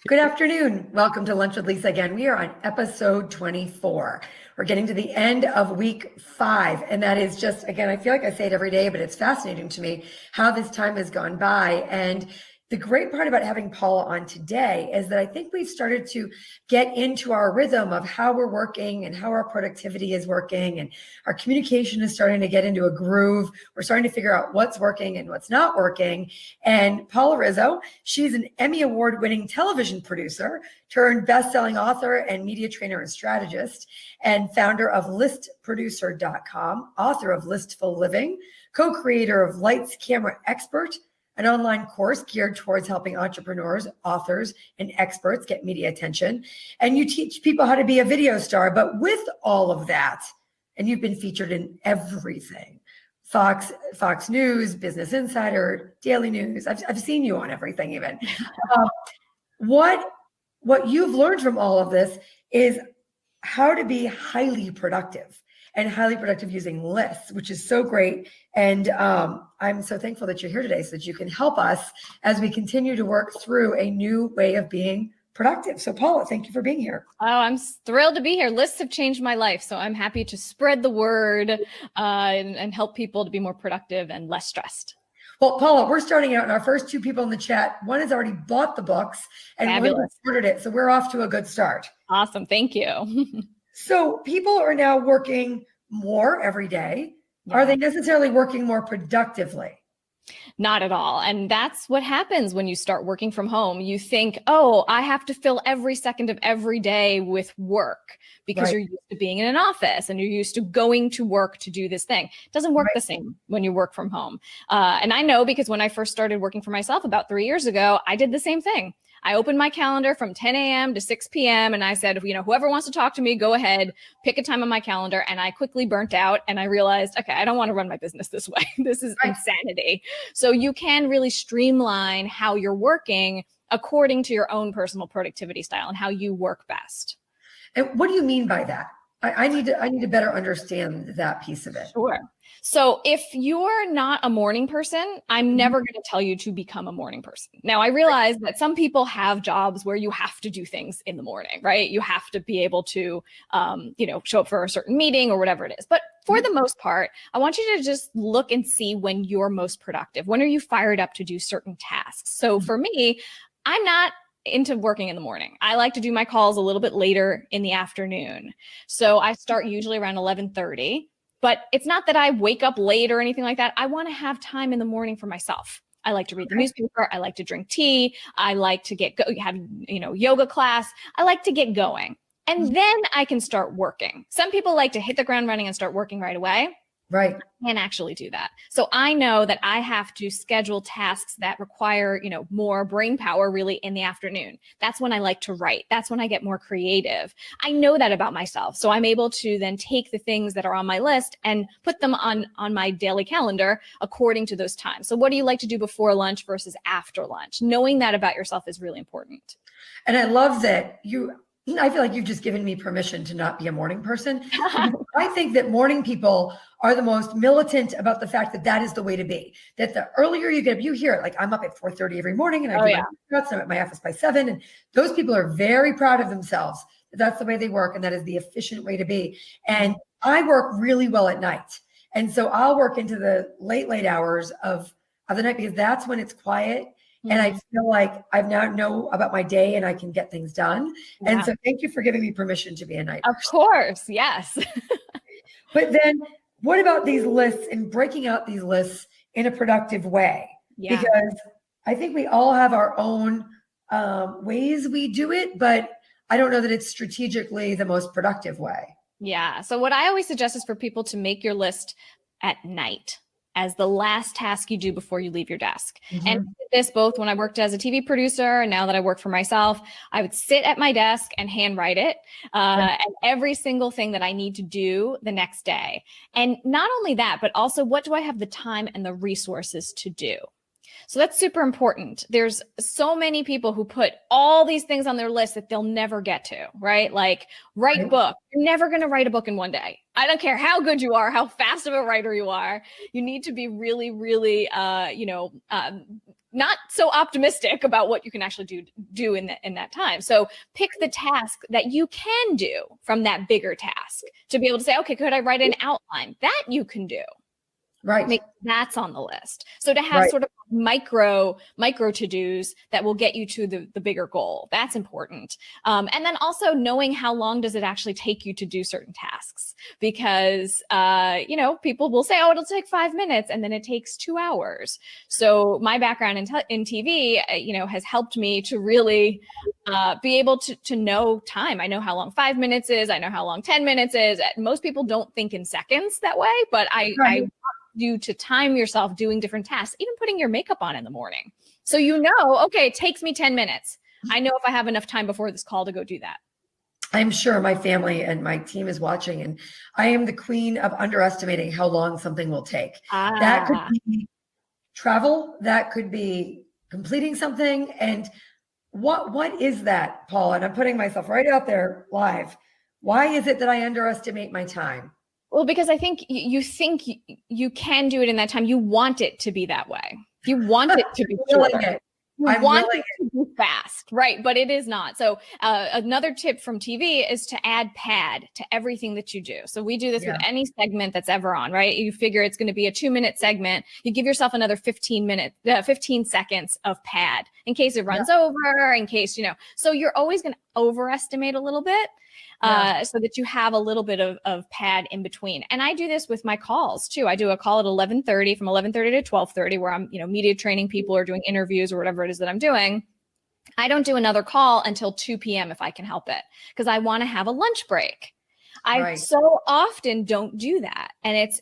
Good afternoon. Welcome to Lunch with Lisa again. We are on episode 24. We're getting to the end of week 5. And that is just, again, I feel like I say it every day, but it's fascinating to me how this time has gone by. And the great part about having Paula on today is that I think we've started to get into our rhythm of how we're working and how our productivity is working, and our communication is starting to get into a groove. We're starting to figure out what's working and what's not working. And Paula Rizzo, she's an Emmy Award-winning television producer turned best-selling author and media trainer and strategist, and founder of listproducer.com, author of Listful Living, co-creator of Lights Camera Expert, an online course geared towards helping entrepreneurs, authors, and experts get media attention. And you teach people how to be a video star. But with all of that, and you've been featured in everything, Fox News, Business Insider, Daily News. I've seen you on everything even. What you've learned from all of this is how to be highly productive, and highly productive using lists, which is so great. And I'm so thankful that you're here today so that you can help us as we continue to work through a new way of being productive. So Paula, thank you for being here. Oh, I'm thrilled to be here. Lists have changed my life. So I'm happy to spread the word and help people to be more productive and less stressed. Well, Paula, we're starting out, and our first 2 people in the chat, one has already bought the books and one has ordered it. So we're off to a good start. Awesome. Thank you. So people are now working more every day. Yeah. Are they necessarily working more productively? Not at all. And that's what happens when you start working from home. You think, oh, I have to fill every second of every day with work because you're used to being in an office and you're used to going to work to do this thing. It doesn't work the same when you work from home. And I know because when I first started working for myself about 3 years ago, I did the same thing. I opened my calendar from 10 a.m. to 6 p.m. and I said, whoever wants to talk to me, go ahead, pick a time on my calendar. And I quickly burnt out and I realized, okay, I don't want to run my business this way. This is insanity. So you can really streamline how you're working according to your own personal productivity style and how you work best. And what do you mean by that? I need to better understand that piece of it. Sure. So if you're not a morning person, I'm never going to tell you to become a morning person. Now, I realize that some people have jobs where you have to do things in the morning, right? You have to be able to, show up for a certain meeting or whatever it is. But for the most part, I want you to just look and see when you're most productive. When are you fired up to do certain tasks? So for me, I'm not into working in the morning. I like to do my calls a little bit later in the afternoon. So I start usually around 11:30, but it's not that I wake up late or anything like that. I want to have time in the morning for myself. I like to read the newspaper. I like to drink tea. I like to have yoga class. I like to get going. And then I can start working. Some people like to hit the ground running and start working right away. Right. I can't actually do that. So I know that I have to schedule tasks that require, more brain power really in the afternoon. That's when I like to write. That's when I get more creative. I know that about myself. So I'm able to then take the things that are on my list and put them on my daily calendar according to those times. So what do you like to do before lunch versus after lunch? Knowing that about yourself is really important. And I love that I feel like you've just given me permission to not be a morning person. I think that morning people are the most militant about the fact that that is the way to be. That the earlier you get up, you hear it. Like I'm up at 4:30 every morning and I do my workouts. I'm at my office by 7. And those people are very proud of themselves. That's the way they work. And that is the efficient way to be. And I work really well at night. And so I'll work into the late hours of the night because that's when it's quiet. And I feel like I now know about my day and I can get things done. Yeah. And so thank you for giving me permission to be a night person. Of course, yes. But then what about these lists and breaking out these lists in a productive way? Yeah. Because I think we all have our own ways we do it, but I don't know that it's strategically the most productive way. Yeah. So what I always suggest is for people to make your list at night as the last task you do before you leave your desk. And I did this both when I worked as a TV producer and now that I work for myself, I would sit at my desk and handwrite it and every single thing that I need to do the next day. And not only that, but also what do I have the time and the resources to do? So that's super important. There's so many people who put all these things on their list that they'll never get to, right? Like write a book. You're never going to write a book in one day. I don't care how good you are, how fast of a writer you are. You need to be really, really, not so optimistic about what you can actually do in that time. So pick the task that you can do from that bigger task to be able to say, okay, could I write an outline? That you can do. Right. That's on the list. So to have sort of micro to-dos that will get you to the bigger goal, that's important. And then also knowing how long does it actually take you to do certain tasks, because people will say, oh, it'll take 5 minutes, and then it takes 2 hours. So my background in TV, has helped me to really be able to know time. I know how long 5 minutes is. I know how long 10 minutes is. Most people don't think in seconds that way, but I want you to time yourself doing different tasks, even putting your makeup on in the morning. So okay, it takes me 10 minutes. I know if I have enough time before this call to go do that. I'm sure my family and my team is watching, and I am the queen of underestimating how long something will take. That could be travel, that could be completing something. And what is that, Paul? And I'm putting myself right out there live. Why is it that I underestimate my time? Well, because I think you think you can do it in that time. You want it to be that way. You want it to be shorter. You want it to be fast, right? But it is not. So another tip from TV is to add pad to everything that you do. So we do this with any segment that's ever on, right? You figure it's going to be a 2-minute segment. You give yourself another 15 seconds of pad in case it runs over, in case, so you're always going to overestimate a little bit. So that you have a little bit of pad in between. And I do this with my calls too. I do a call at 11:30 from 11:30 to 12:30 where I'm, media training people or doing interviews or whatever it is that I'm doing. I don't do another call until 2 p.m. if I can help it, because I want to have a lunch break. I so often don't do that. And it's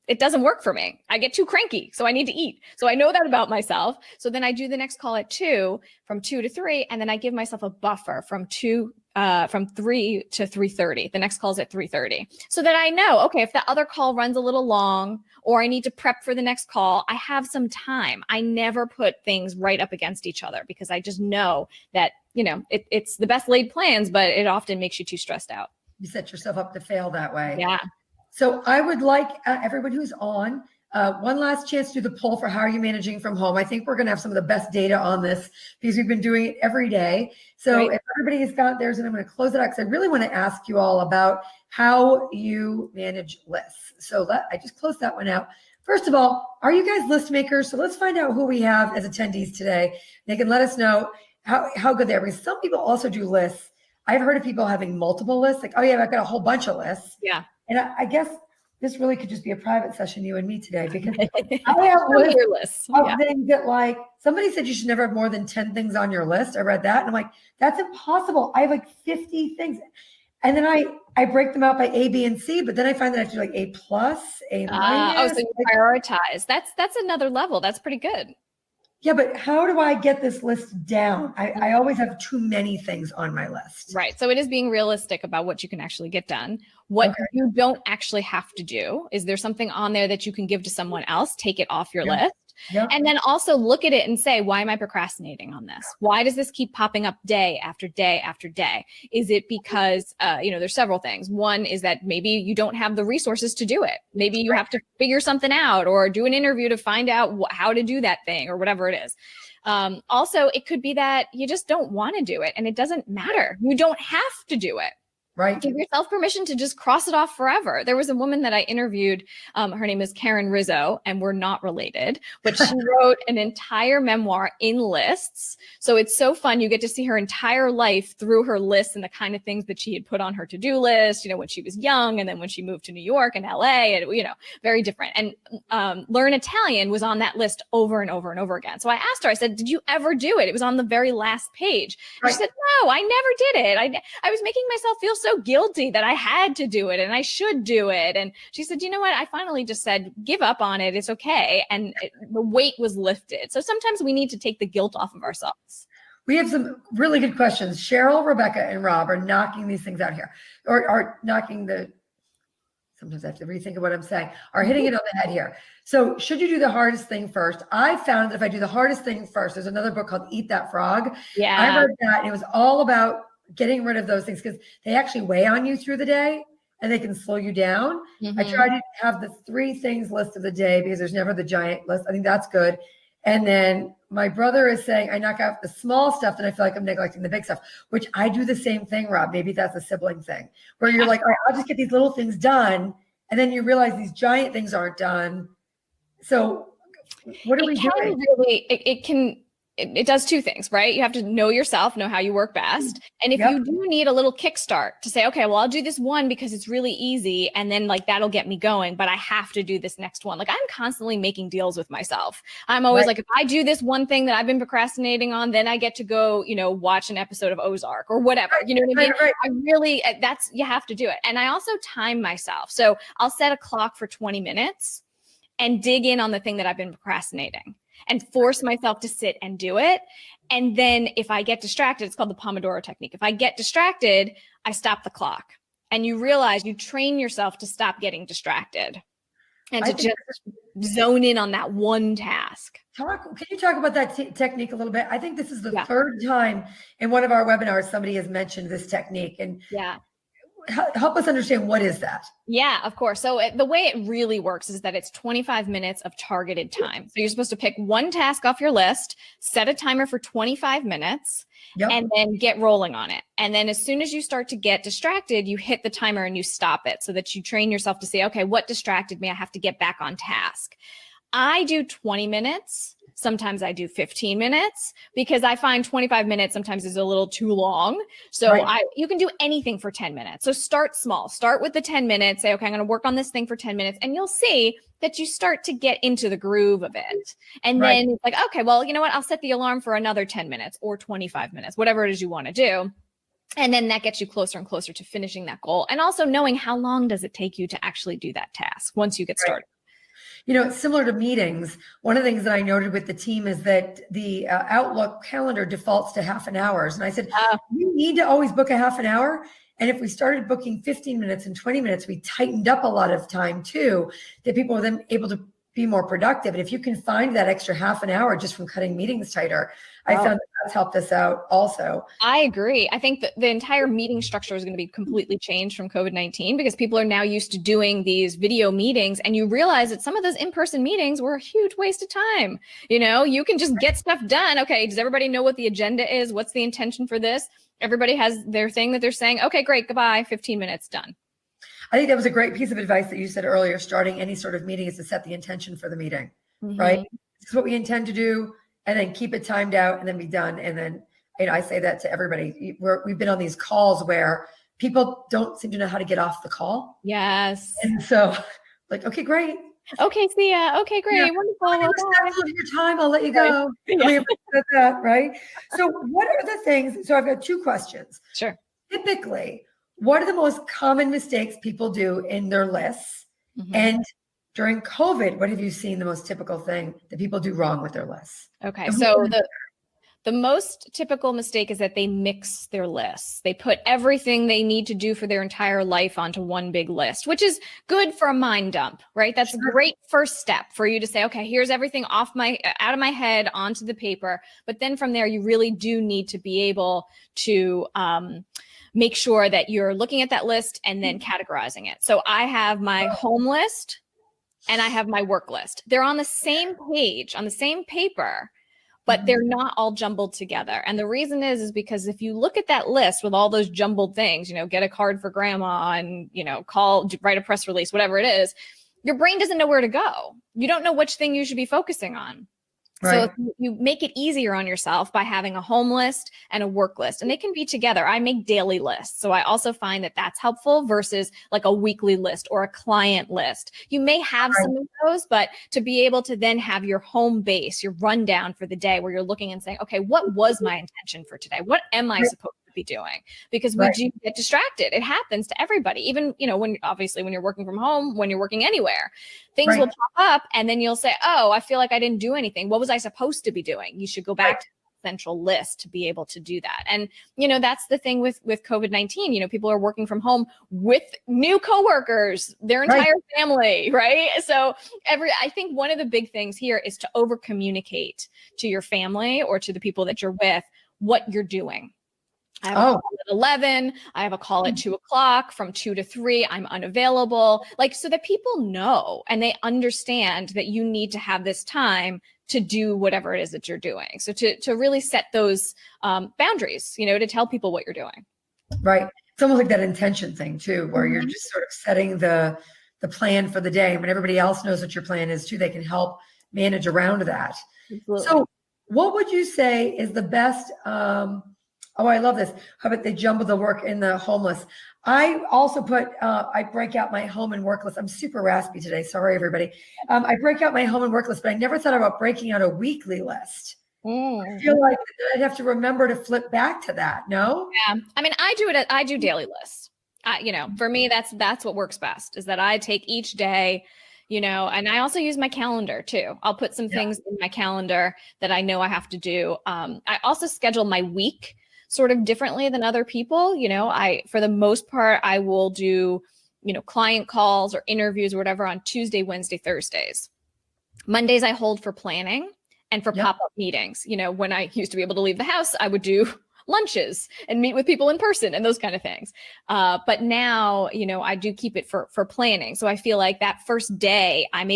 it doesn't work for me. I get too cranky, so I need to eat. So I know that about myself. So then I do the next call at 2, from 2 to 3, and then I give myself a buffer from 3 to 3:30. The next call is at 3:30. So that I know, okay, if the other call runs a little long or I need to prep for the next call, I have some time. I never put things right up against each other because I just know that, it's the best laid plans, but it often makes you too stressed out. You set yourself up to fail that way. Yeah. So I would like everyone who's on one last chance to do the poll for how are you managing from home. I think we're going to have some of the best data on this because we've been doing it every day. So if everybody has got theirs, and I'm going to close it out because I really want to ask you all about how you manage lists. So I just closed that one out. First of all, are you guys list makers? So let's find out who we have as attendees today. They can let us know how good they are, because some people also do lists. I've heard of people having multiple lists, like, oh yeah, I've got a whole bunch of lists. Yeah. And I guess this really could just be a private session, you and me today, because I have lists of things that, like, somebody said you should never have more than 10 things on your list. I read that and I'm like, that's impossible. I have like 50 things. And then I break them out by A, B, and C, but then I find that I have to do like A+, A-. Oh, so you prioritize. That's another level. That's pretty good. Yeah, but how do I get this list down? I always have too many things on my list. Right. So it is being realistic about what you can actually get done. What you don't actually have to do is there something on there that you can give to someone else, take it off your list. Yep. And then also look at it and say, why am I procrastinating on this? Why does this keep popping up day after day after day? Is it because, there's several things. One is that maybe you don't have the resources to do it. Maybe you have to figure something out or do an interview to find out how to do that thing or whatever it is. Also, it could be that you just don't want to do it and it doesn't matter. You don't have to do it. Right. Give yourself permission to just cross it off forever. There was a woman that I interviewed. Her name is Paula Rizzo, and we're not related, but she wrote an entire memoir in lists. So it's so fun. You get to see her entire life through her lists and the kind of things that she had put on her to-do list, when she was young, and then when she moved to New York and LA, and, very different. And Learn Italian was on that list over and over and over again. So I asked her, I said, did you ever do it? It was on the very last page. Right. She said, no, I never did it. I was making myself feel so guilty that I had to do it and I should do it. And she said, you know what? I finally just said, give up on it. It's okay. And the weight was lifted. So sometimes we need to take the guilt off of ourselves. We have some really good questions. Cheryl, Rebecca, and Rob are knocking these things out here, or knocking sometimes I have to rethink of what I'm saying, are hitting it on the head here. So should you do the hardest thing first? I found that if I do the hardest thing first, there's another book called Eat That Frog. Yeah. I read that, and it was all about getting rid of those things because they actually weigh on you through the day and they can slow you down. Mm-hmm. I try to have the 3 things list of the day because there's never the giant list. I think that's good. And then my brother is saying I knock out the small stuff, and I feel like I'm neglecting the big stuff, which I do the same thing, Rob. Maybe that's a sibling thing where you're like, all right, I'll just get these little things done. And then you realize these giant things aren't done. So what are we doing? It does two things, right? You have to know yourself, know how you work best. And if you do need a little kickstart to say, okay, well, I'll do this one because it's really easy. And then like, that'll get me going, but I have to do this next one. Like I'm constantly making deals with myself. I'm always like, if I do this one thing that I've been procrastinating on, then I get to go, watch an episode of Ozark or whatever. You know what I mean? I really, you have to do it. And I also time myself. So I'll set a clock for 20 minutes and dig in on the thing that I've been procrastinating and force myself to sit and do it. And then if I get distracted, it's called the Pomodoro technique. If I get distracted, I stop the clock. And you realize you train yourself to stop getting distracted and to just zone in on that one task. Can you talk about that technique a little bit? I think this is the third time in one of our webinars somebody has mentioned this technique. And help us understand, what is that? Yeah, of course. So the way it really works is that it's 25 minutes of targeted time. So you're supposed to pick one task off your list, set a timer for 25 minutes, and then get rolling on it. And then as soon as you start to get distracted, you hit the timer and you stop it so that you train yourself to say, okay, what distracted me? I have to get back on task. I do 20 minutes. Sometimes I do 15 minutes because I find 25 minutes sometimes is a little too long. So you can do anything for 10 minutes. So start small, start with the 10 minutes, say, okay, I'm going to work on this thing for 10 minutes. And you'll see that you start to get into the groove of it. And then it's like, okay, well, you know what? I'll set the alarm for another 10 minutes or 25 minutes, whatever it is you want to do. And then that gets you closer and closer to finishing that goal. And also knowing how long does it take you to actually do that task once you get started. It's similar to meetings. One of the things that I noted with the team is that the Outlook calendar defaults to half an hour. And I said, we need to always book a half an hour. And if we started booking 15 minutes and 20 minutes, we tightened up a lot of time too, that people were then able to be more productive. And if you can find that extra half an hour just from cutting meetings tighter, I found that's helped us out also. I agree. I think that the entire meeting structure is going to be completely changed from COVID-19 because people are now used to doing these video meetings, and you realize that some of those in-person meetings were a huge waste of time. You can just get stuff done. Okay, does everybody know what the agenda is? What's the intention for this? Everybody has their thing that they're saying. Okay, great. Goodbye. 15 minutes done. I think that was a great piece of advice that you said earlier. Starting any sort of meeting is to set the intention for the meeting, right? This is what we intend to do, and then keep it timed out, and then be done. And then, I say that to everybody. We've been on these calls where people don't seem to know how to get off the call. Yes. And so, like, okay, great. Okay, see ya. Okay, great. Wonderful. Respectful of your time, I'll let you go. We appreciate that, right? So, what are the things? So, I've got two questions. Sure. Typically, what are the most common mistakes people do in their lists? And during COVID, what have you seen the most typical thing that people do wrong with their lists? Okay, so the most typical mistake is that they mix their lists. They put everything they need to do for their entire life onto one big list, which is good for a mind dump, right? That's a great first step for you to say, okay, here's everything out of my head onto the paper. But then from there, you really do need to be able to make sure that you're looking at that list and then categorizing it. So I have my home list and I have my work list. They're on the same page, on the same paper, but they're not all jumbled together. And the reason is because if you look at that list with all those jumbled things, get a card for grandma and, write a press release, whatever it is, your brain doesn't know where to go. You don't know which thing you should be focusing on. Right. So if you make it easier on yourself by having a home list and a work list, and they can be together. I make daily lists. So I also find that that's helpful versus like a weekly list or a client list. You may have some of those, but to be able to then have your home base, your rundown for the day where you're looking and saying, okay, what was my intention for today? What am I supposed to be doing? Because we do get distracted. It happens to everybody. Even, when you're working from home, when you're working anywhere, things will pop up and then you'll say, oh, I feel like I didn't do anything. What was I supposed to be doing? You should go back to the central list to be able to do that. And, that's the thing with COVID-19, people are working from home with new coworkers, their entire family, right? So I think one of the big things here is to over communicate to your family or to the people that you're with what you're doing. I have a call at 11. I have a call at 2 o'clock. From 2 to 3, I'm unavailable. So that people know and they understand that you need to have this time to do whatever it is that you're doing. So to really set those boundaries, to tell people what you're doing. Right. It's almost like that intention thing too, where you're just sort of setting the plan for the day. And when everybody else knows what your plan is too, they can help manage around that. Absolutely. So what would you say is the best, oh, I love this. How about they jumble the work in the homeless? I also put, I break out my home and work list. I'm super raspy today. Sorry, everybody. I break out my home and work list, but I never thought about breaking out a weekly list. I feel like I'd have to remember to flip back to that. No? Yeah. I mean, I do daily lists. For me, that's what works best, is that I take each day, and I also use my calendar too. I'll put some things in my calendar that I know I have to do. I also schedule my week sort of differently than other people. For the most part, I will do, client calls or interviews or whatever on Tuesday, Wednesday, Thursdays. Mondays I hold for planning and for pop-up meetings. When I used to be able to leave the house, I would do lunches and meet with people in person and those kind of things. But now, I do keep it for planning. So I feel like that first day I'm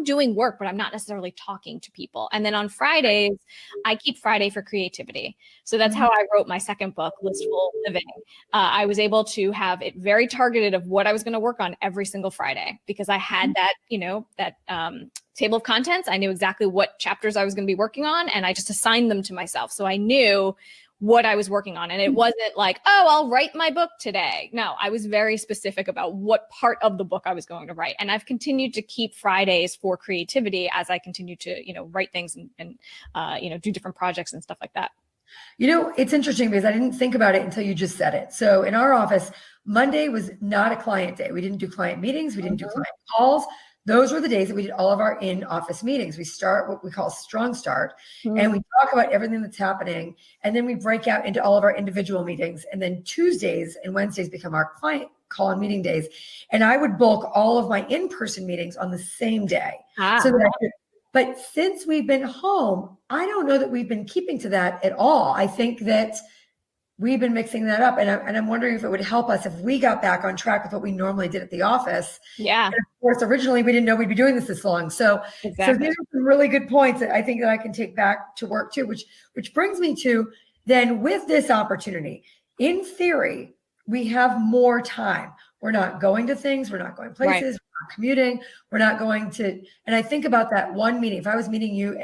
doing work, but I'm not necessarily talking to people. And then on Fridays, I keep Friday for creativity. So that's how I wrote my second book, Listful Living. I was able to have it very targeted of what I was going to work on every single Friday, because I had that, table of contents. I knew exactly what chapters I was going to be working on, and I just assigned them to myself. So I knew what I was working on. And it wasn't like, oh, I'll write my book today. No, I was very specific about what part of the book I was going to write. And I've continued to keep Fridays for creativity as I continue to, write things and do different projects and stuff like that. It's interesting because I didn't think about it until you just said it. So in our office, Monday was not a client day. We didn't do client meetings. We didn't do client calls. Those were the days that we did all of our in-office meetings. We start what we call strong start, and we talk about everything that's happening. And then we break out into all of our individual meetings. And then Tuesdays and Wednesdays become our client call and meeting days. And I would bulk all of my in-person meetings on the same day. But since we've been home, I don't know that we've been keeping to that at all. I think that we've been mixing that up. And I'm wondering if it would help us if we got back on track with what we normally did at the office. Yeah. And of course, originally we didn't know we'd be doing this long. So these are some really good points that I think that I can take back to work too, which brings me to then, with this opportunity, in theory, we have more time. We're not going to things. We're not going places. We're not commuting. We're not going to, and I think about that one meeting. If I was meeting you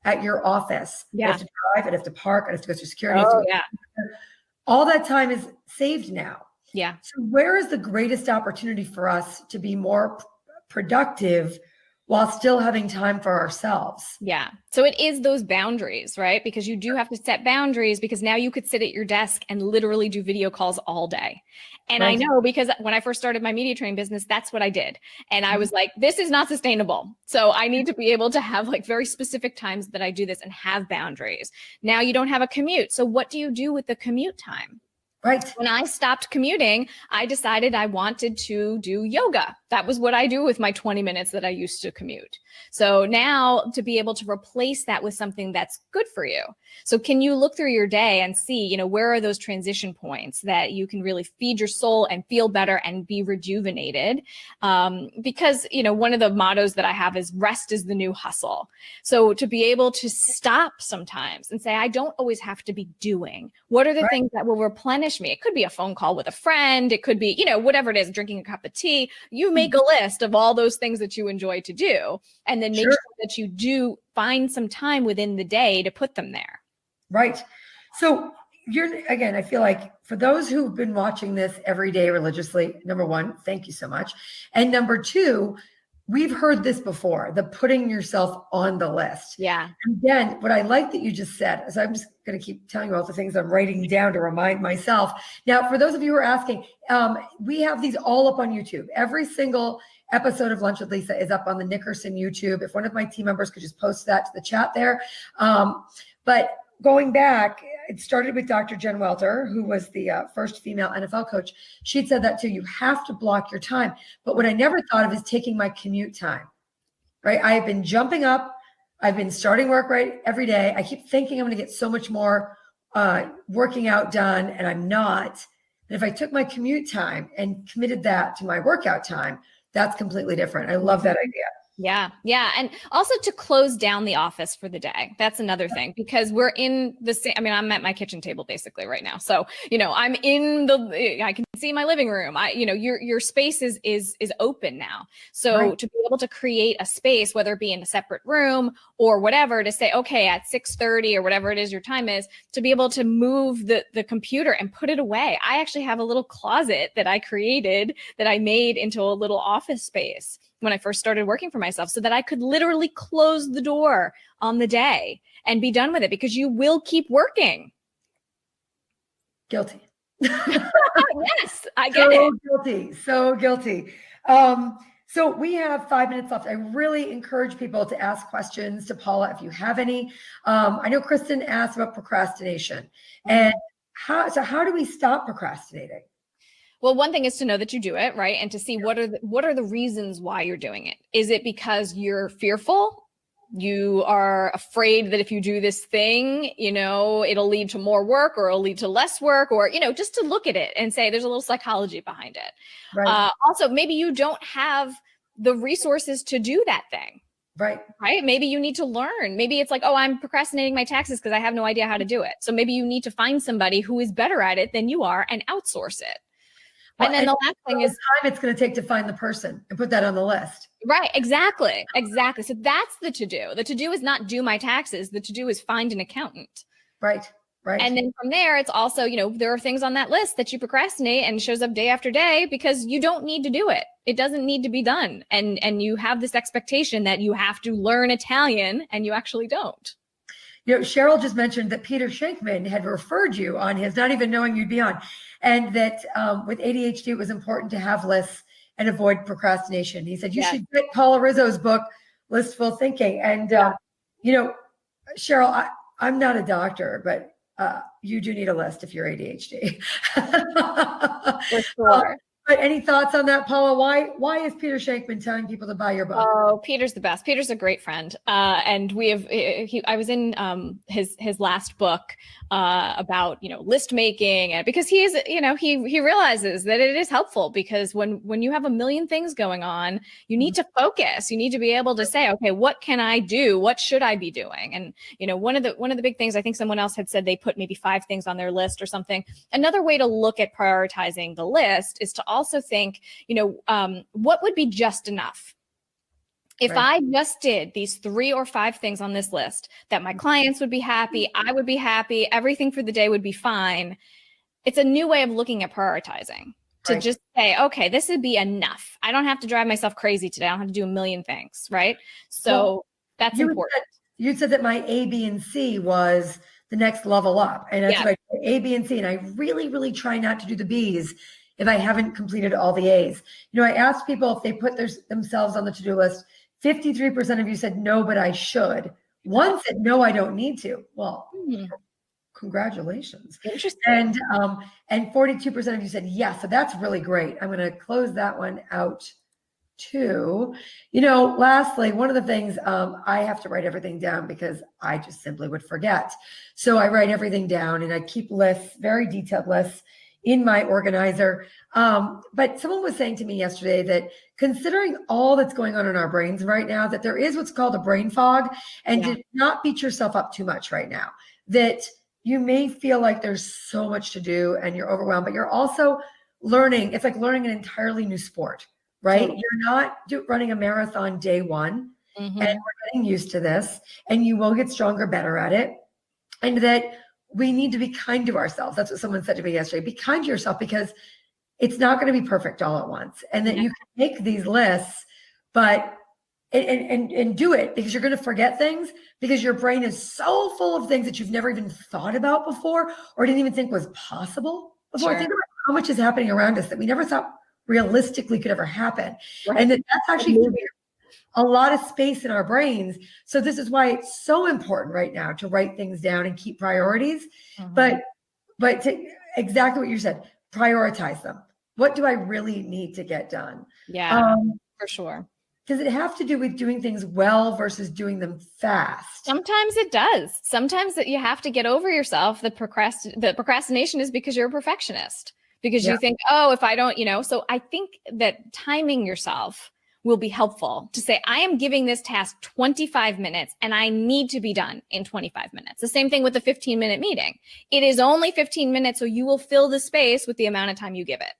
at your office, I have to drive, I'd have to park, I'd have to go through security. All that time is saved now. Yeah. So where is the greatest opportunity for us to be more productive while still having time for ourselves? Yeah. So it is those boundaries, right? Because you do have to set boundaries, because now you could sit at your desk and literally do video calls all day. And I know, because when I first started my media training business, that's what I did. And I was like, this is not sustainable. So I need to be able to have like very specific times that I do this and have boundaries. Now you don't have a commute. So what do you do with the commute time? Right. When I stopped commuting, I decided I wanted to do yoga. That was what I do with my 20 minutes that I used to commute. So now to be able to replace that with something that's good for you. So can you look through your day and see, where are those transition points that you can really feed your soul and feel better and be rejuvenated? Because, one of the mottos that I have is rest is the new hustle. So to be able to stop sometimes and say, I don't always have to be doing. What are the things that will replenish me? It could be a phone call with a friend. It could be, whatever it is, drinking a cup of tea. You make a list of all those things that you enjoy to do, and then make sure that you do find some time within the day to put them there. Right. So again, I feel like for those who've been watching this every day religiously, number one, thank you so much. And number two, we've heard this before, the putting yourself on the list. Yeah. And again, what I like that you just said is, I'm just going to keep telling you all the things I'm writing down to remind myself. Now, for those of you who are asking, we have these all up on YouTube. Every single episode of Lunch with Lisa is up on the Nickerson YouTube. If one of my team members could just post that to the chat there. But going back, it started with Dr. Jen Welter, who was the first female NFL coach. She'd said that too. You have to block your time. But what I never thought of is taking my commute time, right? I have been jumping up. I've been starting work every day. I keep thinking I'm going to get so much more working out done, and I'm not. And if I took my commute time and committed that to my workout time, that's completely different. I love that idea. Yeah. Yeah. And also to close down the office for the day. That's another thing, because we're in the same, I mean, I'm at my kitchen table basically right now. So, I'm in I can see my living room. Your space is open now. So Right. to be able to create a space, whether it be in a separate room or whatever, to say, okay, at 6:30 or whatever it is your time is, to be able to move the computer and put it away. I actually have a little closet that I created that I made into a little office space when I first started working for myself, so that I could literally close the door on the day and be done with it, because you will keep working. Guilty. Yes, I get it. Guilty. So guilty. So we have 5 minutes left. I really encourage people to ask questions to Paula if you have any. I know Kristen asked about procrastination, and how do we stop procrastinating? Well, one thing is to know that you do it, right? And to see what are the reasons why you're doing it. Is it because you're fearful? You are afraid that if you do this thing, it'll lead to more work, or it'll lead to less work, or, just to look at it and say there's a little psychology behind it. Right. Also, maybe you don't have the resources to do that thing. Right. Right. Maybe you need to learn. Maybe it's like, oh, I'm procrastinating my taxes because I have no idea how to do it. So maybe you need to find somebody who is better at it than you are and outsource it. Well, and then the last thing is time it's going to take to find the person and put that on the list. Right. Exactly. So that's the to-do. The to-do is not do my taxes. The to-do is find an accountant. Right. Right. And then from there, it's also, there are things on that list that you procrastinate and shows up day after day because you don't need to do it. It doesn't need to be done. And you have this expectation that you have to learn Italian, and you actually don't. Cheryl just mentioned that Peter Shankman had referred you on his, not even knowing you'd be on, and that with ADHD, it was important to have lists and avoid procrastination. He said, you should get Paula Rizzo's book, Listful Thinking. And, Cheryl, I'm not a doctor, but you do need a list if you're ADHD. For sure. But any thoughts on that, Paula? Why is Peter Shankman telling people to buy your book? Oh, Peter's the best. Peter's a great friend. And I was in his last book about, list making, and because he is, he realizes that it is helpful, because when you have a million things going on, you need to focus. You need to be able to say, okay, what can I do? What should I be doing? And, one of the big things, I think someone else had said they put maybe 5 things on their list or something. Another way to look at prioritizing the list is to also think, what would be just enough? If I just did these 3 or 5 things on this list, that my clients would be happy, I would be happy, everything for the day would be fine. It's a new way of looking at prioritizing, to just say, okay, this would be enough. I don't have to drive myself crazy today. I don't have to do a million things. Right. So that's important. You said that my A, B, and C was the next level up. And that's what I do, A, B, and C. And I really, really try not to do the B's if I haven't completed all the A's. I asked people if they put themselves on the to-do list. 53% of you said no, but I should. One said no, I don't need to. Well, congratulations. Interesting. And 42% of you said yes. So that's really great. I'm going to close that one out too. Lastly, one of the things, I have to write everything down because I just simply would forget. So I write everything down, and I keep lists, very detailed lists, in my organizer. But someone was saying to me yesterday that considering all that's going on in our brains right now, that there is what's called a brain fog, and to not beat yourself up too much right now, that you may feel like there's so much to do and you're overwhelmed, but you're also learning. It's like learning an entirely new sport, right? Totally. You're not running a marathon day one, and we're getting used to this, and you will get stronger, better at it. And that we need to be kind to ourselves. That's what someone said to me yesterday. Be kind to yourself, because it's not going to be perfect all at once. And that you can make these lists, but and do it, because you're going to forget things, because your brain is so full of things that you've never even thought about before, or didn't even think was possible before. Think about how much is happening around us that we never thought realistically could ever happen. And that's actually a lot of space in our brains. So this is why it's so important right now to write things down and keep priorities. But to exactly what you said, prioritize them. What do I really need to get done? Yeah, for sure. Does it have to do with doing things well versus doing them fast? Sometimes it does. Sometimes that you have to get over yourself. The procrastination is because you're a perfectionist, because you think, oh, if I don't, so I think that timing yourself will be helpful to say, I am giving this task 25 minutes and I need to be done in 25 minutes. The same thing with the 15-minute meeting. It is only 15 minutes, so you will fill the space with the amount of time you give it.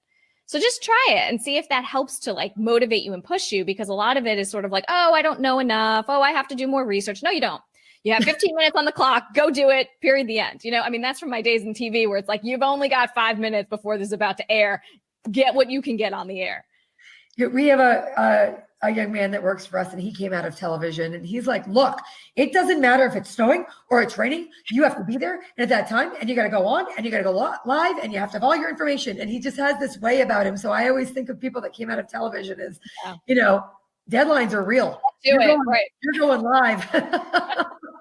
So just try it and see if that helps to like motivate you and push you, because a lot of it is sort of like, oh, I don't know enough. Oh, I have to do more research. No, you don't. You have 15 minutes on the clock, go do it, period, the end. You know, I mean, that's from my days in TV where it's like, you've only got 5 minutes before this is about to air. Get what you can get on the air. We have a young man that works for us, and he came out of television, and he's like, look, it doesn't matter if it's snowing or it's raining. You have to be there at that time, and you got to go on, and you got to go live, and you have to have all your information. And he just has this way about him. So I always think of people that came out of television as, you know, deadlines are real. You're going live.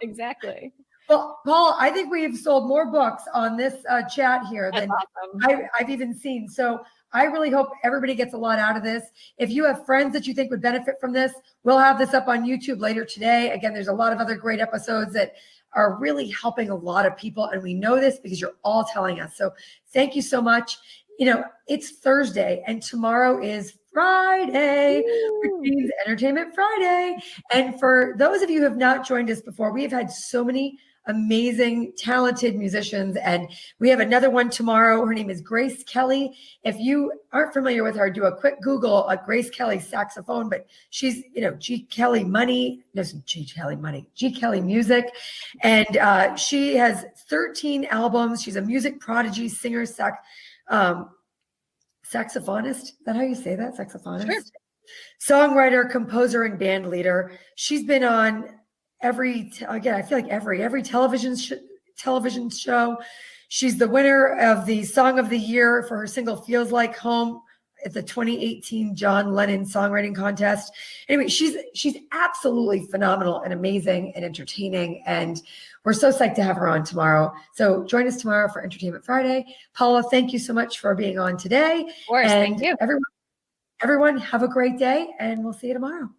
Exactly. Well, Paul, I think we've sold more books on this chat here than I've even seen. So I really hope everybody gets a lot out of this. If you have friends that you think would benefit from this, we'll have this up on YouTube later today. Again, there's a lot of other great episodes that are really helping a lot of people. And we know this because you're all telling us. So thank you so much. You know, it's Thursday and tomorrow is Friday, which means Entertainment Friday. And for those of you who have not joined us before, we have had so many amazing, talented musicians. And we have another one tomorrow. Her name is Grace Kelly. If you aren't familiar with her, do a quick Google Grace Kelly saxophone, but she's, you know, G Kelly Music. And she has 13 albums. She's a music prodigy, singer, saxophonist. Is that how you say that? Saxophonist? Sure. Songwriter, composer, and band leader. She's been on every television show. She's the winner of the Song of the Year for her single Feels Like Home at the 2018 John Lennon Songwriting Contest. Anyway, she's absolutely phenomenal and amazing and entertaining. And we're so psyched to have her on tomorrow. So join us tomorrow for Entertainment Friday. Paula, thank you so much for being on today. Of course, and thank you. Everyone have a great day, and we'll see you tomorrow.